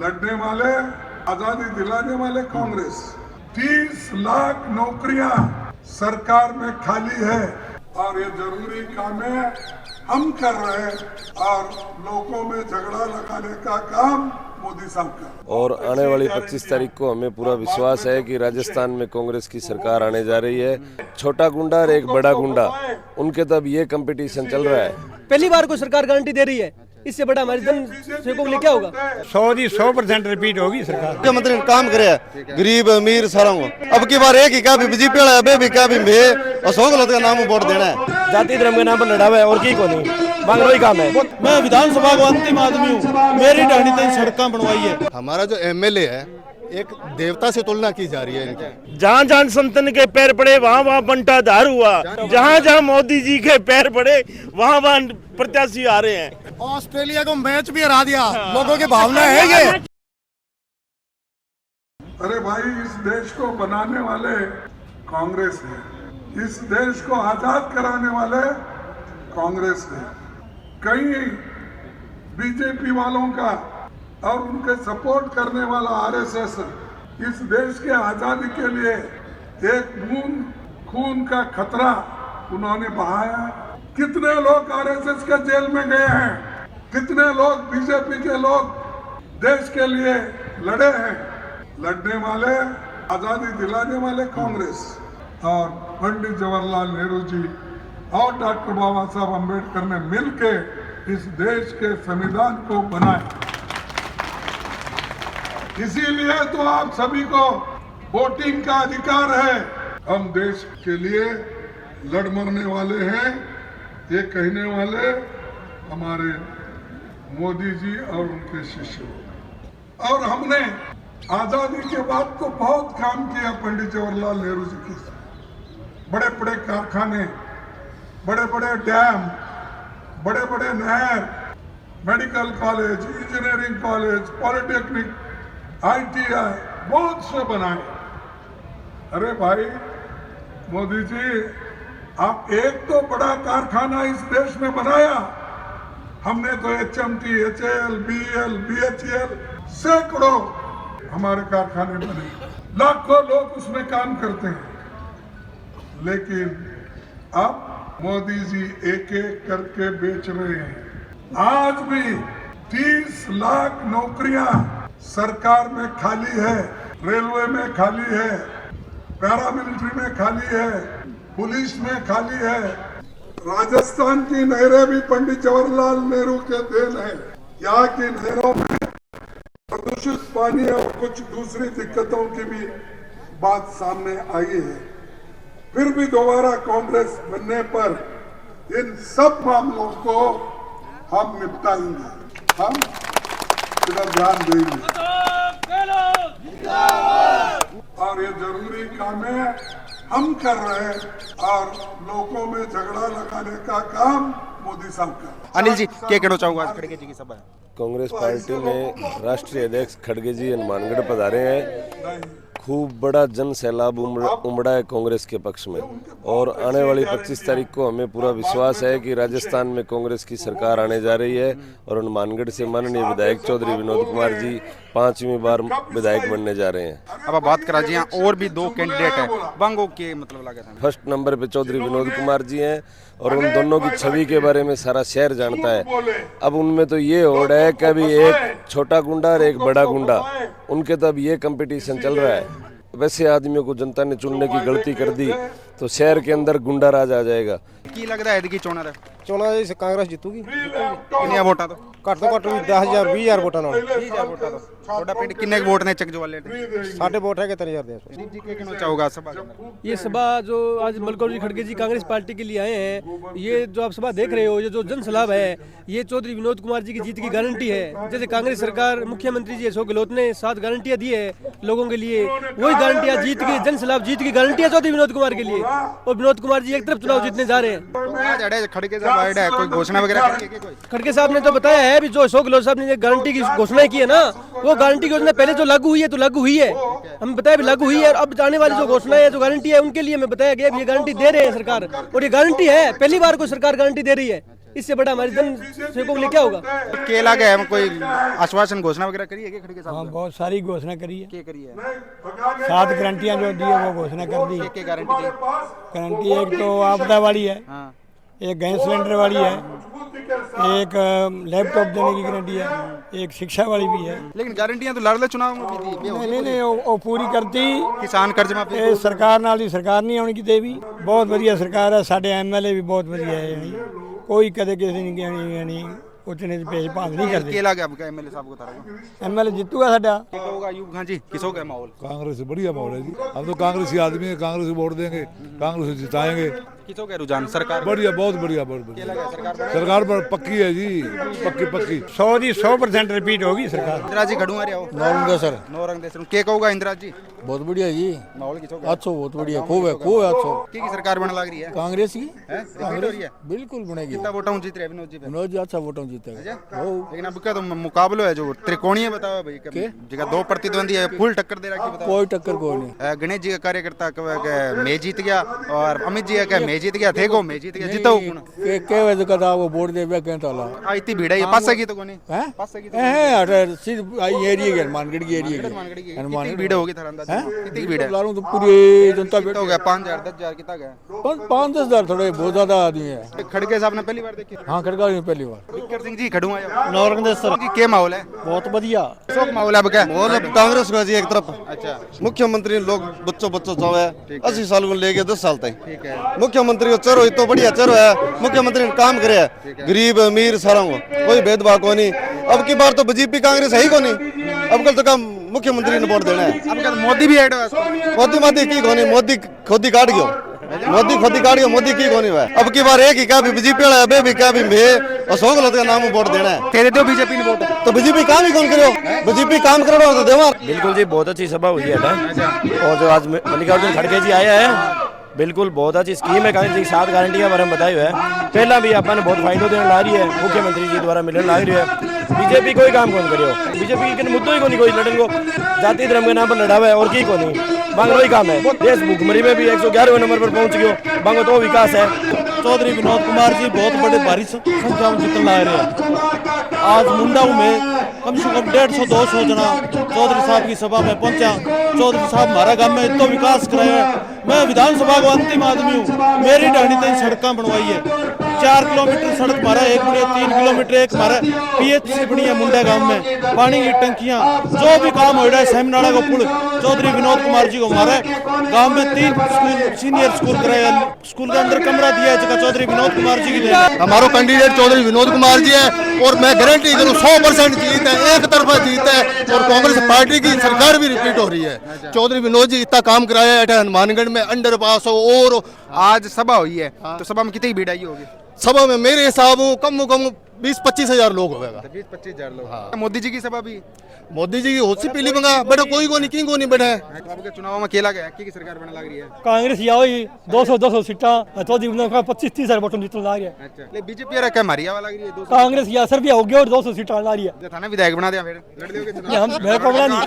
लड़ने वाले, आजादी दिलाने वाले कांग्रेस। 30 लाख नौकरियां सरकार में खाली है और ये जरूरी काम है हम कर रहे हैं और लोगों में झगड़ा लगाने का काम मोदी साहब का। और आने वाली 25 तारीख को हमें पूरा विश्वास है कि राजस्थान में कांग्रेस की सरकार आने जा रही है। छोटा गुंडा और एक बड़ा गुंडा, उनके तब ये कंपटीशन चल रहा है। पहली बार को सरकार गारंटी दे रही है, इससे बड़ा हमारे जन सेवकों के लिए क्या होगा? 100% रिपीट होगी सरकार। मुख्यमंत्री ने काम करे गरीब अमीर सारा अब की बार एक ही का भी बीजेपी वाला अबे भी का भी मैं अशोक गहलोत का नाम वोट देना है। जाति धर्म के नाम पर लड़ा हुआ है और की को नहीं मांग रही काम है। मैं विधानसभा का अंतिम आदमी हूँ, मेरी ढाणी तक सड़कें बनवाई है। हमारा जो एमएलए है एक देवता से तुलना की जा रही है इनकी। जहाँ जहाँ संतन के पैर पड़े वहाँ वहाँ बंटाधार हुआ, जहाँ जहाँ मोदी जी के पैर पड़े वहाँ वहाँ प्रत्याशी आ रहे हैं। ऑस्ट्रेलिया को मैच भी हरा दिया, लोगों की भावना है ये। अरे भाई, इस देश को बनाने वाले कांग्रेस है, इस देश को आजाद कराने वाले कांग्रेस है। कहीं बीजेपी वालों का और उनके सपोर्ट करने वाला आरएसएस इस देश के आजादी के लिए एक बूंद खून का खतरा उन्होंने बहाया। कितने लोग आरएसएस के जेल में गए हैं, कितने लोग बीजेपी के लोग देश के लिए लड़े हैं। लड़ने वाले, आजादी दिलाने वाले कांग्रेस और पंडित जवाहरलाल नेहरू जी और डॉक्टर बाबा साहब अम्बेडकर ने मिलकर इस देश के संविधान को बनाया। इसीलिए तो आप सभी को वोटिंग का अधिकार है। हम देश के लिए लड़ मरने वाले हैं, ये कहने वाले हमारे मोदी जी और उनके शिष्य। और हमने आजादी के बाद तो बहुत काम किया पंडित जवाहरलाल नेहरू जी के। बड़े बड़े कारखाने, बड़े बड़े डैम, बड़े बड़े नहर, medical college, engineering college, polytechnic, ITI बहुत से बनाए। अरे भाई मोदी जी, आप एक तो बड़ा कारखाना इस देश में बनाया, हमने तो HMT, HAL, BEL, BHEL सैकड़ों हमारे कारखाने बने, लाखों लोग उसमें काम करते हैं। लेकिन अब मोदी जी एक एक करके बेच रहे हैं। आज भी 30 लाख नौकरियां सरकार में खाली है, रेलवे में खाली है, पैरामिलिट्री में खाली है, पुलिस में खाली है। राजस्थान की नहरें भी पंडित जवाहरलाल नेहरू के देन है। यहाँ की नहरों में प्रदूषित पानी और कुछ दूसरी दिक्कतों की भी बात सामने आई है। फिर भी दोबारा कांग्रेस बनने पर इन सब मामलों को हम निपटाएंगे, हम इधर ध्यान देंगे। और ये जरूरी काम है हम कर रहे हैं और लोगों में झगड़ा लगाने का काम मोदी साहब का। अनिल जी क्या कहना चाहूंगा आज खड़गे जी की सभा है? कांग्रेस पार्टी में राष्ट्रीय अध्यक्ष खड़गे जी हनुमानगढ़ पधारे हैं। खूब बड़ा जन सैलाब उमड़ा है कांग्रेस के पक्ष में। और आने वाली 25 तारीख को हमें पूरा विश्वास है कि राजस्थान में कांग्रेस की सरकार आने जा रही है और हनुमानगढ़ से माननीय विधायक चौधरी विनोद कुमार जी 5वीं बार विधायक बनने जा रहे हैं। अब आप बात करा जी, और भी 2 कैंडिडेट हैं, बांगो के मतलब लगे था। फर्स्ट नंबर पे चौधरी विनोद कुमार जी हैं और उन दोनों की छवि के बारे में सारा शहर जानता है। अब उनमें तो ये होड़ है कि अभी एक छोटा गुंडा और एक बड़ा गुंडा, उनके तो अब ये कंपटीशन चल रहा है। वैसे आदमियों को जनता ने चुनने की गलती कर दी तो शहर के अंदर गुंडा राज आ जाएगा। की लग रहा है कि चुनाव कांग्रेस जीतूगी। कितने वोटा तो घट तो घट 10,000 20,000 वोटा ना 20,000 वोटा तो छोटा पिंड कितने वोट ने चक जो वाले साढ़े वोट है के 3,000 दे। जी के कहना चाहूंगा सभा? ये सभा जो आज मलकौर जी खड़गे जी कांग्रेस पार्टी के लिए आए हैं, ये जो आप सभा देख रहे हो, ये जो जन सलाब है, ये चौधरी विनोद कुमार जी की जीत की गारंटी है। जैसे कांग्रेस सरकार, मुख्यमंत्री जी अशोक गहलोत ने 7 गारंटियां दी है लोगों के लिए, वही गारंटियां जीत की, जन सलाब जीत की गारंटियां चौधरी विनोद कुमार के लिए। और विनोद कुमार जी एक तरफ चुनाव जीतने जा रहे हैं। खड़गे साहब है कोई घोषणा वगैरह खड़गे साहब ने तो बताया है भी, जो अशोक गहलोत साहब ने गारंटी की घोषणा की है ना, वो गारंटी की योजना पहले जो लागू हुई है तो लागू हुई है, हम बताया भी लागू हुई है। और अब आने वाली जो घोषणा है, जो गारंटी है, उनके लिए हमें बताया गया ये गारंटी दे रहे हैं सरकार, और ये गारंटी है, पहली बार को सरकार गारंटी दे रही है। इससे बड़ा हमारे जन सेवकों के लिए क्या होगा? केला गए हम कोई आश्वासन घोषणा वगैरह करी है क्या खड़गे साहब? हाँ, बहुत सारी घोषणा करी है। क्या करी है? 7 गारंटियां जो दी है वो घोषणा कर दी। क्या गारंटी दी? गारंटी एक तो आपदा वाली है, हाँ, एक गैस सिलेंडर वाली है, एक लैपटॉप देने की गारंटी है, एक शिक्षा वाली भी है। लेकिन गारंटियां तो लाडले चुनाव में भी दी। नहीं वो पूरी करती। किसान कर्ज माफी ਇਹ ਸਰਕਾਰ ਨਾਲ ਦੀ ਸਰਕਾਰ ਨਹੀਂ ਆਉਣੀ ਕਿਤੇ ਵੀ। ਬਹੁਤ ਵਧੀਆ ਸਰਕਾਰ ਹੈ, ਸਾਡੇ ਐਮਐਲਏ ਵੀ ਬਹੁਤ ਵਧੀਆ ਹੈ ਯਾਨੀ ਕੋਈ ਕਦੇ ਕਿਸੇ ਨਹੀਂ ਯਾਨੀ उतने पेश भाग नहीं करते। केला गया आपका एमएलए साहब को तारा एमएलए जीतूगा साडा। क्या होगा अयूब खान जी, किस होगा माहौल? कांग्रेस बढ़िया माहौल है जी, हम तो कांग्रेसी आदमी है, कांग्रेस वोट देंगे, कांग्रेस जिताएंगे। किस होगा रुझान सरकार? बढ़िया, बहुत बढ़िया, बहुत बढ़िया। सरकार पर पक्की है जी, पक्की 100% रिपीट होगी सरकार। इंदिरा जी खड़ू आ रहे हो? नौरंग सर, नौरंग देश क्या होगा इंदिरा जी? बहुत बढ़िया जी, माहौल किस होगा? अच्छा बहुत बढ़िया, खूब है अच्छा। की सरकार बन लग रही है? कांग्रेस की हैं? रिपीट हो रही है? बिल्कुल बनेगी। कितना वोटों जीत रहे हैं विनोद जी पे? विनोद जी अच्छा वोटों जीतेगा। लेकिन अब क्या तो मुकाबला है जो त्रिकोणीय बताओ भाई, जगह 2 प्रतिद्वंदी है, फुल टक्कर दे रखी बताओ। कोई टक्कर कोई नहीं। गणेश जी का कार्यकर्ता मैं जीत गया और अमित जी का मैं जीत गया थे, को मैं जीत गया, जीतो के वजह का था वो वोट दे बे कहता ला इतनी भीड़ है, ये पास की तो कोनी हैं पास की हैं सीध आई एरिया के हनुमानगढ़ की एरिया के कितनी भीड़ होगी थारा अंदाजा? कितनी भीड़ है? लालू तो पूरी जनता हो गया 5,000 10,000 कितना गया? 5-10 हजार थोड़े बहुत ज्यादा आदमी है। खड़गे साहब ने पहली बार देखी? हाँ खड़गा पहली बार। विक्कर सिंह जी खड़ू आया नौरंग सर जी, क्या माहौल है? बहुत बढ़िया। शोक माहौल है अब क्या? और अब कांग्रेस का जी एक तरफ अच्छा मुख्यमंत्री लोग बच्चों जावे 80 साल को लेके 10 साल तक ठीक है, मुख्यमंत्री को चरो तो बढ़िया चरो है, मुख्यमंत्री ने काम करे है, गरीब अमीर सारा को कोई भेदभाव को नहीं। अब की बार तो बीजेपी कांग्रेस है ही को नहीं, अब कल तो काम मुख्यमंत्री ने वोट देना है। अब क्या मोदी भी ऐड हो? मोदी की कोनी, मोदी खोदी काट गयो, मोदी की कोनी है। अब की बार एक ही क्या भी बीजेपी वाला है, भी क्या भी मैं अशोक गहलोत का नाम वोट देना है। तेरे दो बीजेपी ने वोट तो बीजेपी काम ही कौन करो, बीजेपी काम करो तो देवा। बिल्कुल जी, बहुत अच्छी सभा हुई है और जो आज मल्लिकार्जुन खड़गे जी आया है, बिल्कुल बहुत अच्छी स्कीम है कांग्रेस की। 7 गारंटी के बारे में बताई हुआ है, पहला भी अपन बहुत फायदो देने ला रही है, मुख्यमंत्री जी द्वारा मिलने ला रही है। बीजेपी कोई काम कौन करियो, बीजेपी के मुद्दों ही को नहीं, कोई लड़न को जाति धर्म के नाम पर लड़ावा है और की को नहीं, बांग वही काम है। देश भूखमरी में भी 111वें नंबर पर पहुंच गयो, बांगो तो विकास है। चौधरी विनोद कुमार जी बहुत बड़े भारी संख्या में जीतने ला रहे हैं। आज मुंडाऊ में कम से कम 150-200 जना चौधरी साहब की सभा में पहुंचा। चौधरी साहब हमारा गांव में इतना विकास कराया है, मैं विधानसभा को अंतिम आदमी हूँ, मेरी डाणी तक सड़कें बनवाई है। 4 किलोमीटर सड़क हमारा एक बड़ी, 3 किलोमीटर एक हमारा PHC बनी है मुंडा गांव में, पानी की टंकियां, जो भी काम हो रहा है, सेमनाड़ा का पुल चौधरी विनोद कुमार जी को हमारे गांव में 3 स्कूल सीनियर स्कूल कराया, स्कूल के अंदर कमरा दिया है जगह चौधरी विनोद कुमार जी की देन है। हमारा कैंडिडेट चौधरी विनोद कुमार जी है और मैं गारंटी करूँ 100% जीत है, एक तरफा जीत है और कांग्रेस पार्टी की सरकार भी रिपीट हो रही है। चौधरी विनोद जी इतना काम कराया है, हनुमानगढ़ में अंडर पास हो और आज सभा हुई है, तो सभा में कितनी भीड़ आई होगी? सभा में मेरे हिसाब कम 20-25 हजार लोग होगा। 20-25 हजार लोग। हाँ। मोदी जी की सभा भी? मोदी जी की होशी पीली मंगा बेटा कोई को नहीं, को नहीं बैठा तो आपके चुनाव में केला गया की सरकार बनने लग रही है? कांग्रेस या 200 सीटा, चौधरी विनोद का 25-30 हजार वोटों जीतने ला रही है। अच्छा, ले बीजेपी रखा मारिया वाला लग रही है 200। कांग्रेस या सर्विया हो गया और 200 सीटा ला रही है। थाना विधायक बना दिया फिर लड़ दोगे चुनाव? हम मेरे को बना नहीं,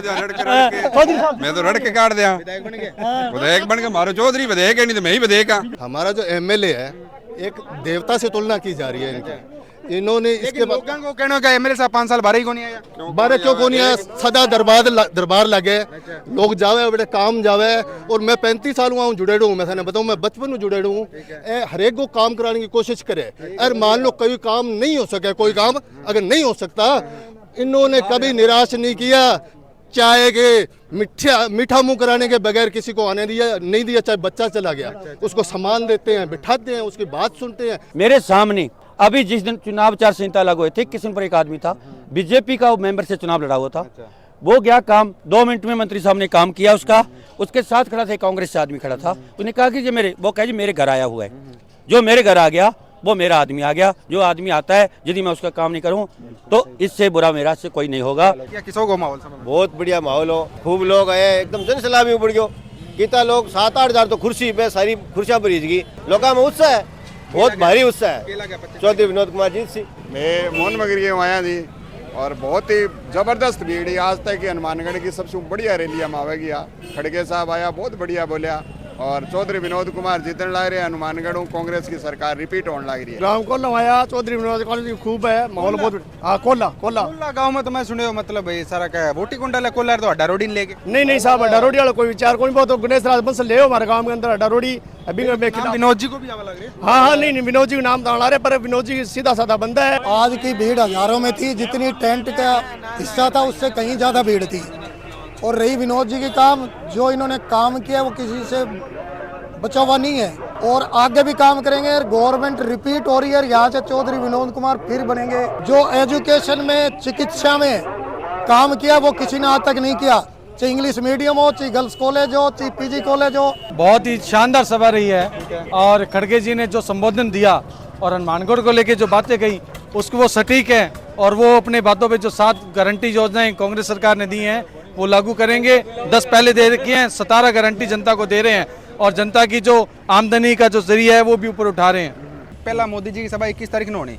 चौधरी साहब मैं तो रड़ के काट दिया, विधायक बन गए। विधायक बन के मारो चौधरी विधायक है, नहीं तो मैं ही विधायक हाँ। हमारा जो एमएलए है एक देवता से तुलना की जा रही है इनकी। इन्होंने इसके बाद लोगों को कहना का एमएलए साहब 5 साल बारह ही को नहीं आया, बारह क्यों को नहीं आया, सदा दरबार लगे लोग जावे बेटे काम जावे। और मैं 35 साल हुआ हूँ जुड़े हूँ, मैं थाने बताऊँ मैं बचपन में जुड़े हूँ, हर एक को काम कराने की कोशिश करे। अरे मान लो कोई काम नहीं हो सके, कोई काम अगर नहीं हो सकता, इन्होंने कभी निराश नहीं किया, चाहे के मीठा मुंह कराने के बगैर किसी को आने दिया नहीं दिया, चाहे बच्चा चला गया उसको सामान देते हैं, बिठाते हैं, उसकी बात सुनते हैं। मेरे सामने अभी जिस दिन चुनाव आचार संहिता लागू हुई थी, किशन पर एक आदमी था बीजेपी का मेंबर से चुनाव लड़ा हुआ था, वो गया काम 2 मिनट में मंत्री साहब ने काम किया उसका, उसके साथ खड़ा था एक कांग्रेस से आदमी खड़ा था, उसने कहा कि ये मेरे, वो कहे जी मेरे घर आया हुआ है, जो मेरे घर आ गया वो मेरा आदमी आ गया, जो आदमी आता है यदि मैं उसका काम नहीं करूं तो इससे बुरा मेरा से कोई नहीं होगा। किसों को माहौल बहुत बढ़िया माहौल हो, खूब लोग आए, एकदम जन सलामी उड़ गयो, कितना लोग 7-8 हजार तो कुर्सी पे सारी कुर्सियां भरीज गई, लोगों में उत्साह है, बहुत भारी उत्साह है। चौधरी विनोद कुमार जी सी मैं मोहन मगरी आया थी और बहुत ही जबरदस्त भीड़ आज तक की हनुमानगढ़ की सबसे बढ़िया रैली हम आवेगी। खड़गे साहब आया, बहुत बढ़िया बोलिया और चौधरी विनोद कुमार जीतने लग रहे हैं हनुमानगढ़ कांग्रेस की सरकार रिपीट होने लग रही है। गांव को लवाया चौधरी विनोद कॉलेज खूब है, माहौल बहुत। हाँ कोला कोला गांव में तो मैं सुने हो मतलब भाई सारा क्या वोटी कुंडल है कोलार तो अड्डा रोडी लेके नहीं साहब, अड्डा रोडी वाला कोई विचार कोई बहुत। गणेश राज बंसल ले हमारे गांव के अंदर अड्डा रोडी अभी विनोद जी को भी आवा लग रही है। हाँ नहीं विनोद जी का नाम तो रहे, पर विनोद जी सीधा साधा बंदा है। आज की भीड़ हजारों में थी, जितनी टेंट का हिस्सा था उससे कहीं ज्यादा भीड़ थी। और रही विनोद जी के काम, जो इन्होंने काम किया वो किसी से बचा हुआ नहीं है और आगे भी काम करेंगे। गवर्नमेंट रिपीट हो रही है, यहाँ से चौधरी विनोद कुमार फिर बनेंगे। जो एजुकेशन में, चिकित्सा में काम किया वो किसी ने आज तक नहीं किया, चाहे इंग्लिश मीडियम हो, चाहे गर्ल्स कॉलेज हो, चाहे पीजी कॉलेज हो। बहुत ही शानदार सभा रही है और खड़गे जी ने जो संबोधन दिया और हनुमानगढ़ को लेके जो बातें कही उसको वो सटीक है और वो अपने बातों पे जो 7 गारंटी योजनाएं कांग्रेस सरकार ने दी हैं वो लागू करेंगे। 10 पहले दे रखी हैं, 17 गारंटी जनता को दे रहे हैं और जनता की जो आमदनी का जो जरिया है वो भी ऊपर उठा रहे हैं। पहला मोदी जी की सभा 21 तारीख ने होनी,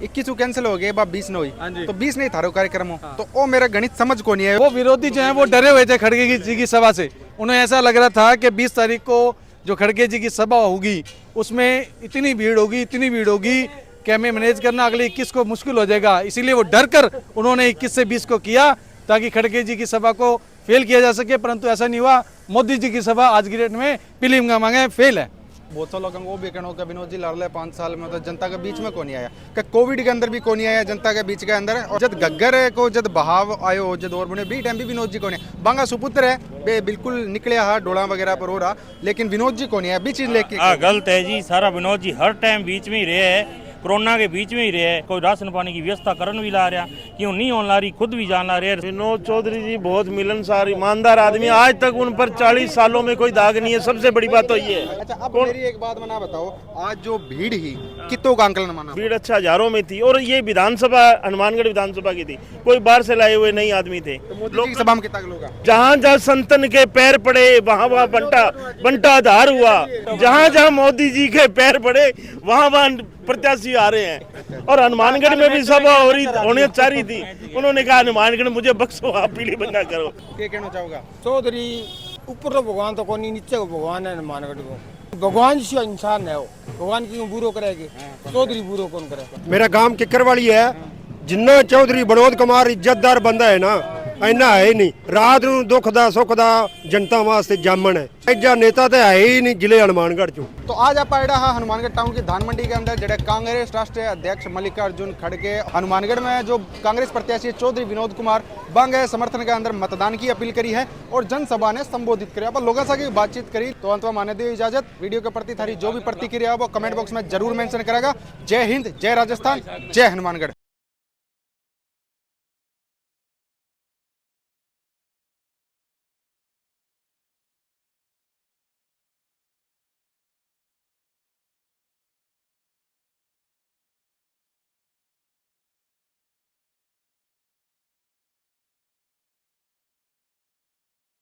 21 को कैंसिल हो गई, 20 ने हुई, तो 20 नहीं थारो कार्यक्रम हो, तो वो मेरा गणित समझ को नहीं है। वो विरोधी जो है वो डरे हुए थे खड़गे जी की सभा से। उन्हें ऐसा लग रहा था कि 20 तारीख को जो खड़गे जी की सभा होगी उसमें इतनी भीड़ होगी कि हमें मैनेज करना अगले 21 को मुश्किल हो जाएगा। इसीलिए वो डर कर उन्होंने 21 से 20 को किया ताकि खड़गे जी की सभा को फेल किया जा सके, परंतु ऐसा नहीं हुआ। मोदी जी की सभा आज की डेट में फिल्म मांगे फेल है। बहुत से लोगों को भी कहना होगा विनोद जी लड़ 5 साल में तो जनता के बीच में कौन नहीं आया, कि कोविड के अंदर भी कौन नहीं आया जनता के बीच के अंदर। और जब गग्गर को जब बहाव आयो जब और बने बी टाइम भी विनोद जी को नहीं, बांगा सुपुत्र है बे बिल्कुल निकले हा डोला वगैरह पर हो रहा, लेकिन विनोद जी को नहीं है। बीच लेके गलत है जी, सारा विनोद जी हर टाइम बीच में ही रहे है, कोरोना के बीच में ही रहे। कोई राशन पानी की व्यवस्था करन भी ला रहा, क्यों नहीं होने ला रही, खुद भी जान ला रहे। विनोद चौधरी जी बहुत मिलनसार ईमानदार आदमी, आज तक उन पर 40 सालों में कोई दाग नहीं है, सबसे बड़ी बात तो ये है। अच्छा अब मेरी एक बात मना बताओ, आज जो भीड़ ही कितों का आंकलन माना? भीड़ अच्छा हजारों में थी और ये विधानसभा हनुमानगढ़ विधानसभा की थी, कोई बाहर से लाए हुए नहीं आदमी थे। लोग सभा में कितना लोग, जहाँ जहाँ संतन के पैर पड़े वहाँ वहाँ बंटा आधार हुआ, जहाँ जहाँ मोदी जी के पैर पड़े वहाँ वहाँ प्रत्याशी आ रहे हैं। और हनुमानगढ़ में भी सभा होने चाह रही थी, उन्होंने कहा हनुमानगढ़ मुझे बख्शो, आप पीली बंगा करो। क्या कहना चाहोगा? चौधरी ऊपर तो भगवान तो कोई नीचे को भगवान है, हनुमानगढ़ को भगवान से इंसान है, वो भगवान क्यों बुरो करेगी, चौधरी बुरो कौन करे। मेरा गांव किक्करवाली है, जिन्ना चौधरी विनोद कुमार इज्जतदार बंदा है ना इन्ना है ही नहीं। रात ਨੂੰ दुख दा सुख दा जनता वास्ते जामन है, ऐजा नेता तो है ही नहीं जिले हनुमानगढ़ चो। तो आज आप आया हाँ हनुमानगढ़ टाउन की धान मंडी के अंदर जड़े कांग्रेस राष्ट्रीय अध्यक्ष मल्लिकार्जुन खड़गे हनुमानगढ़ में जो कांग्रेस प्रत्याशी चौधरी विनोद कुमार बंग है समर्थन के अंदर मतदान की अपील करी है और जनसभा ने संबोधित किया, पर लोगों से बातचीत करी। तो अंत में माने दी इजाजत। वीडियो के प्रति थारी जो भी प्रतिक्रिया वो कमेंट बॉक्स में जरूर मेंशन करेगा। जय हिंद, जय राजस्थान, जय हनुमानगढ़।